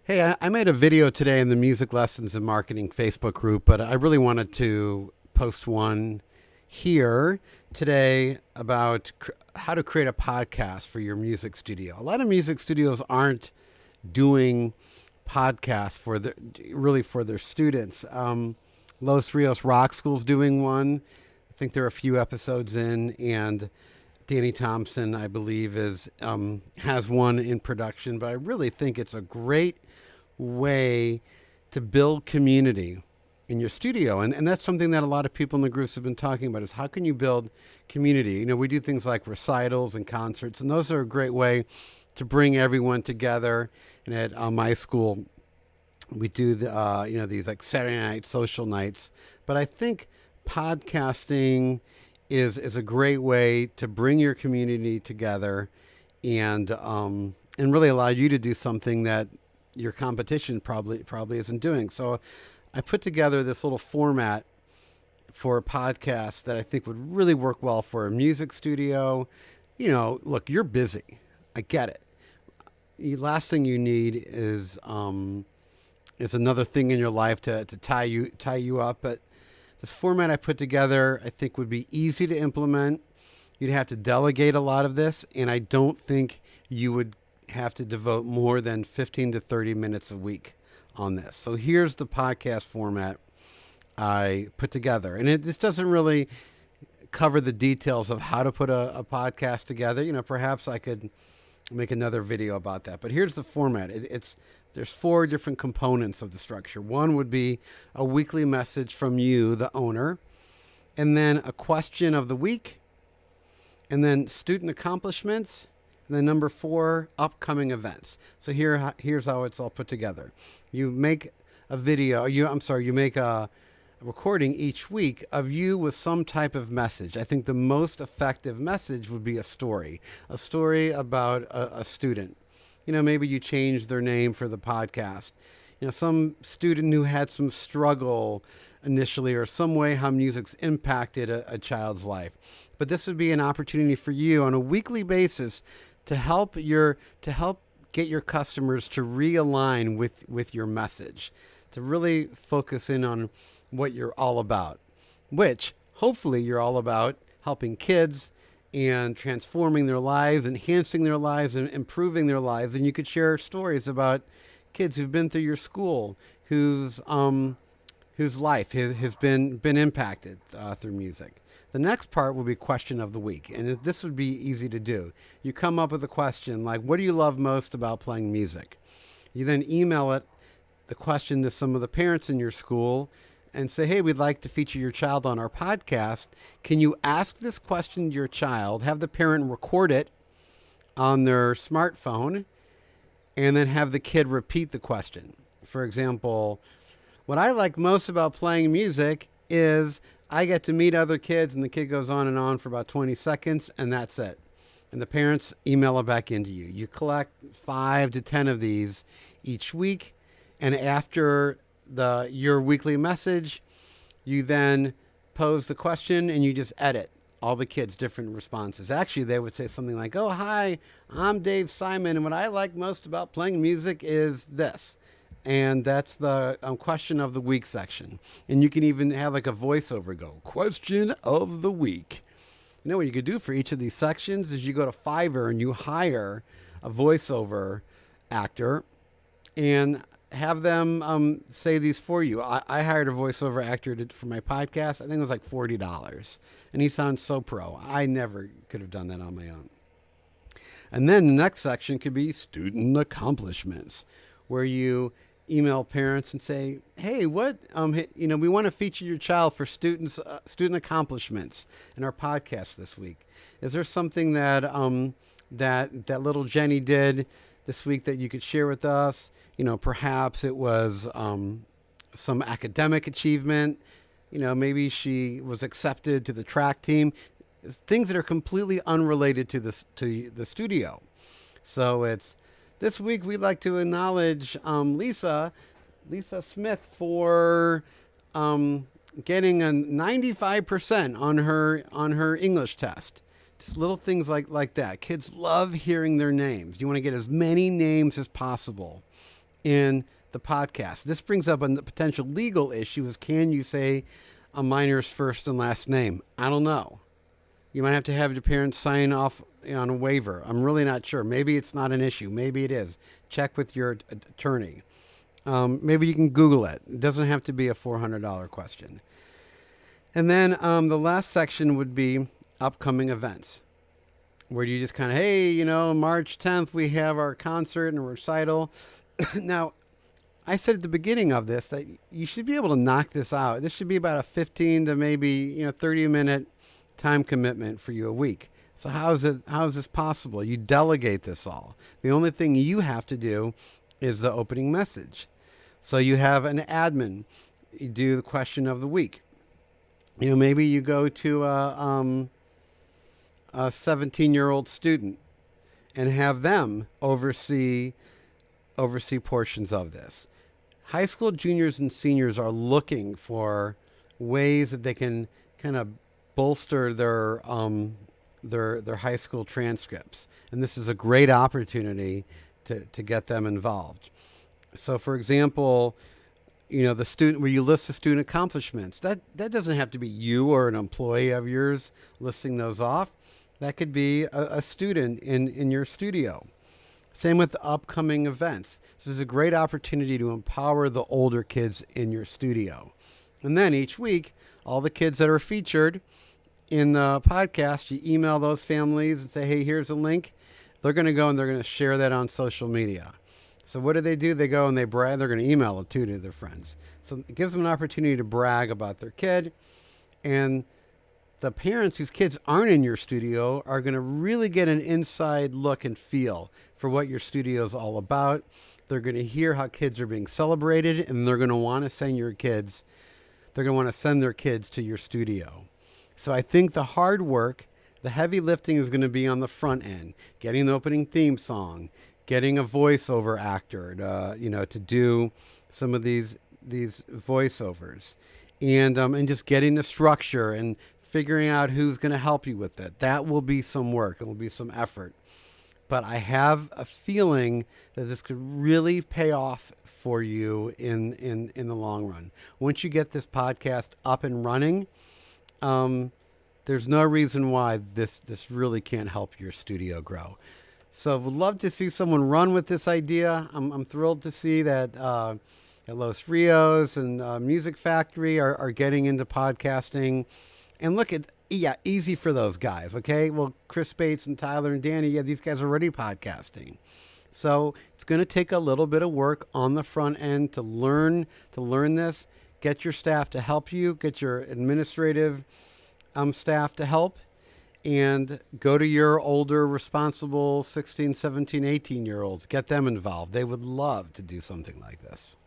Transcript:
Hey, I made a video today in the Music Lessons and Marketing Facebook group, but I really wanted to post one here today about how to create a podcast for your music studio. A lot of music studios aren't doing podcasts for their students. Los Rios Rock School's doing one. I think there are a few episodes in, and Danny Thompson, I believe, is has one in production. But I really think it's a great way to build community in your studio, and that's something that a lot of people in the groups have been talking about: is how can you build community? We do things like recitals and concerts, and those are a great way to bring everyone together. And at my school, we do these like Saturday night social nights. But I think podcasting is a great way to bring your community together, and really allow you to do something that your competition probably isn't doing. So I put together this little format for a podcast that I think would really work well for a music studio. Look, you're busy. I get it. The last thing you need is another thing in your life to tie you up. But this format I put together, I think, would be easy to implement. You'd have to delegate a lot of this, and I don't think you would have to devote more than 15 to 30 minutes a week on this. So here's the podcast format I put together. And this doesn't really cover the details of how to put a podcast together. Perhaps I could make another video about that. But here's the format. There's 4 different components of the structure. One would be a weekly message from you, the owner, and then a question of the week, and then student accomplishments, and then number 4, upcoming events. So here's how it's all put together. You make a video. You make a recording each week of you with some type of message. I think the most effective message would be a story about a student. Maybe you change their name for the podcast. Some student who had some struggle initially, or some way how music's impacted a child's life. But this would be an opportunity for you on a weekly basis to help get your customers to realign with your message, to really focus in on what you're all about, which hopefully you're all about helping kids and transforming their lives, enhancing their lives, and improving their lives. And you could share stories about kids who've been through your school, whose life has been impacted through music. The next part will be question of the week, and this would be easy to do. You come up with a question like, what do you love most about playing music? You then email the question to some of the parents in your school and say, hey, we'd like to feature your child on our podcast. Can you ask this question to your child, have the parent record it on their smartphone, and then have the kid repeat the question? For example, what I like most about playing music is I get to meet other kids, and the kid goes on and on for about 20 seconds, and that's it. And the parents email it back into you. You collect 5 to 10 of these each week, and after your weekly message, you then pose the question, and you just edit all the kids' different responses. Actually, they would say something like, oh, hi, I'm Dave Simon, and what I like most about playing music is this. And that's the question of the week section. And you can even have like a voiceover go, question of the week. What you could do for each of these sections is you go to Fiverr and you hire a voiceover actor and have them say these for you. I hired a voiceover actor for my podcast. I think it was like $40. And he sounds so pro. I never could have done that on my own. And then the next section could be student accomplishments, where you email parents and say, hey, we want to feature your child for student accomplishments in our podcast this week. Is there something that that little Jenny did this week that you could share with us? Perhaps it was some academic achievement. Maybe she was accepted to the track team. Things that are completely unrelated to the studio. So it's, this week we'd like to acknowledge Lisa Smith for getting a 95% on her English test. Just little things like that. Kids love hearing their names. You want to get as many names as possible in the podcast. This brings up a potential legal issue is, can you say a minor's first and last name? I don't know. You might have to have your parents sign off on a waiver. I'm really not sure. Maybe it's not an issue. Maybe it is. Check with your attorney. Maybe you can Google it. It doesn't have to be a $400 question. And then the last section would be upcoming events, where you just kind of, hey, March 10th, we have our concert and recital. Now, I said at the beginning of this that you should be able to knock this out. This should be about a 15 to maybe 30-minute time commitment for you a week. So how is this possible? You delegate this all. The only thing you have to do is the opening message. So you have an admin. You do the question of the week. Maybe you go to a 17-year-old student and have them oversee portions of this. High school juniors and seniors are looking for ways that they can kind of bolster their high school transcripts, and this is a great opportunity to get them involved. So, for example, the student, where you list the student accomplishments, that doesn't have to be you or an employee of yours listing those off. That could be a student in your studio. Same with upcoming events. This is a great opportunity to empower the older kids in your studio. And then each week, all the kids that are featured in the podcast, you email those families and say, hey, here's a link. They're going to go and they're going to share that on social media. So what do? They go and they brag. They're going to email it to their friends. So it gives them an opportunity to brag about their kid. And the parents whose kids aren't in your studio are going to really get an inside look and feel for what your studio is all about. They're going to hear how kids are being celebrated, and they're going to want to send their kids to your studio. So I think the hard work, the heavy lifting is going to be on the front end, getting the opening theme song, getting a voiceover actor to do some of these voiceovers, and just getting the structure and figuring out who's going to help you with it. That will be some work. It will be some effort. But I have a feeling that this could really pay off for you in the long run. Once you get this podcast up and running, there's no reason why this really can't help your studio grow. So would love to see someone run with this idea. I'm thrilled to see that at Los Rios and Music Factory are getting into podcasting. And look at, easy for those guys, okay? Well, Chris Bates and Tyler and Danny, these guys are already podcasting. So it's going to take a little bit of work on the front end to learn this. Get your staff to help you. Get your administrative staff to help. And go to your older, responsible 16, 17, 18-year-olds. Get them involved. They would love to do something like this.